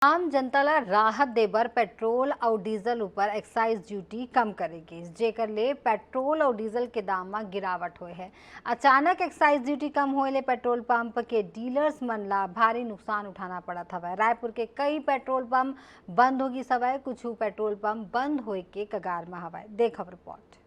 आम जनताला राहत देबर पेट्रोल और डीजल ऊपर एक्साइज ड्यूटी कम करेगी, जेकर ले पेट्रोल और डीजल के दाम में गिरावट हुए है। अचानक एक्साइज ड्यूटी कम होए ले पेट्रोल पंप के डीलर्स मन ला भारी नुकसान उठाना पड़त हवय। रायपुर के कई पेट्रोल पंप बंद होगी सवय, कुछ पेट्रोल पंप बंद होए के कगार में हवय। देखब रिपोर्ट।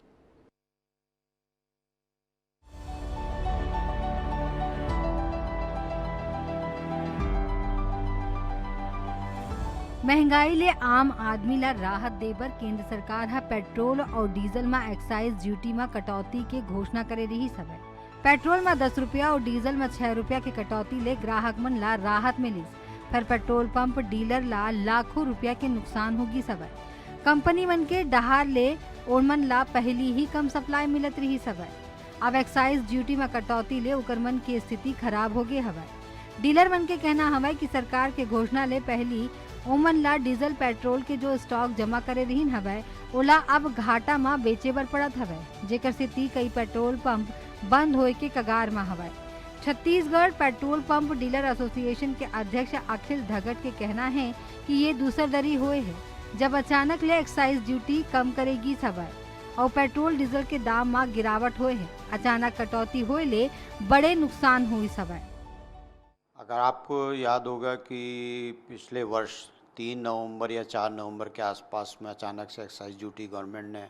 महंगाई ले आम आदमी ला राहत देबर केंद्र सरकार हा पेट्रोल और डीजल में एक्साइज ड्यूटी में कटौती के घोषणा करे रही हवे। पेट्रोल में 10 रुपया और डीजल में 6 रुपया के कटौती ले ग्राहक मन ला राहत मिली। फिर पेट्रोल पंप डीलर ला लाखों रुपया के नुकसान होगी सवय। कंपनी मन के डहार ले ओमन ला पहली ही कम सप्लाई मिलत रही सवय। अब एक्साइज ड्यूटी में कटौती ले उकर मन की स्थिति खराब हो गए हवय। डीलर मन के कहना हवय कि सरकार के घोषणा ले पहली ओमन ला डीजल पेट्रोल के जो स्टॉक जमा करे रहीन हवय ओला अब घाटा में बेचे बर पड़त हवय, जेकर सेती कई पेट्रोल पंप बंद होए के कगार में हवय। Chhattisgarh petrol pump dealer association के अध्यक्ष अखिल धगट के कहना है कि ये दूसरदरी हुए है जब अचानक ले एक्साइज ड्यूटी कम करेगी सवय और पेट्रोल डीजल के दाम में गिरावट हुए है। अचानक कटौती होए ले बड़े नुकसान हुई सवय। अगर आपको याद होगा कि पिछले वर्ष 3 नवंबर या 4 नवंबर के आसपास में अचानक से एक्साइज ड्यूटी गवर्नमेंट ने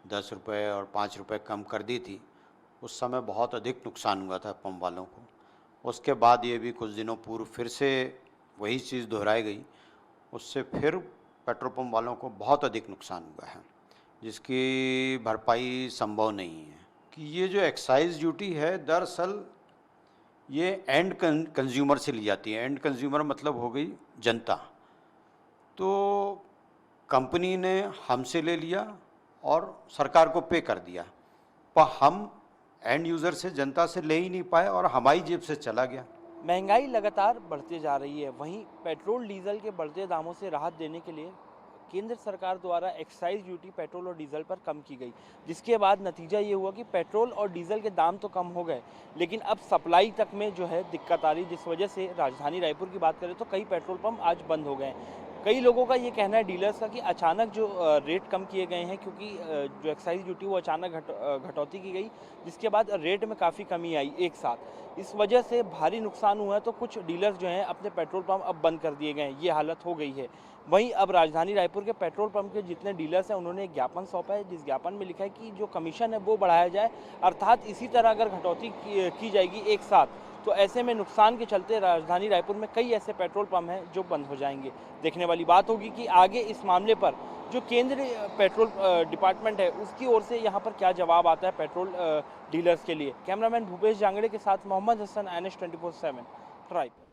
10 रुपये और 5 रुपये कम कर दी थी। उस समय बहुत अधिक नुकसान हुआ था पंप वालों को। उसके बाद ये भी कुछ दिनों पूर्व फिर से वही चीज़ दोहराई गई। उससे फिर पेट्रोल पंप वालों को बहुत अधिक नुकसान हुआ है, जिसकी भरपाई संभव नहीं है। कि ये जो एक्साइज ड्यूटी है दरअसल ये एंड कंज्यूमर से ली जाती है। एंड कंज्यूमर मतलब हो गई जनता। तो कंपनी ने हमसे ले लिया और सरकार को पे कर दिया, पर हम एंड यूज़र से जनता से ले ही नहीं पाए और हमारी जेब से चला गया। महंगाई लगातार बढ़ती जा रही है, वहीं पेट्रोल डीजल के बढ़ते दामों से राहत देने के लिए केंद्र सरकार द्वारा एक्साइज ड्यूटी पेट्रोल और डीजल पर कम की गई, जिसके बाद नतीजा ये हुआ कि पेट्रोल और डीजल के दाम तो कम हो गए, लेकिन अब सप्लाई तक में जो है दिक्कत आ रही, जिस वजह से राजधानी रायपुर की बात करें तो कई पेट्रोल पंप आज बंद हो गए। कई लोगों का ये कहना है डीलर्स का कि अचानक जो रेट कम किए गए हैं, क्योंकि जो एक्साइज ड्यूटी वो अचानक घटौती की गई, जिसके बाद रेट में काफ़ी कमी आई एक साथ। इस वजह से भारी नुकसान हुआ है, तो कुछ डीलर्स जो हैं अपने पेट्रोल पंप अब बंद कर दिए गए हैं। ये हालत हो गई है। वहीं अब राजधानी रायपुर के पेट्रोल पंप के जितने डीलर्स हैं उन्होंने एक ज्ञापन सौंपा है, जिस ज्ञापन में लिखा है कि जो कमीशन है वो बढ़ाया जाए, अर्थात इसी तरह अगर कटौती की जाएगी एक साथ तो ऐसे में नुकसान के चलते राजधानी रायपुर में कई ऐसे पेट्रोल पंप हैं जो बंद हो जाएंगे। देखने वाली बात होगी कि आगे इस मामले पर जो केंद्रीय पेट्रोल डिपार्टमेंट है उसकी ओर से यहाँ पर क्या जवाब आता है पेट्रोल डीलर्स के लिए। कैमरामैन भूपेश जांगड़े के साथ मोहम्मद हसन, NH 24/7 रायपुर।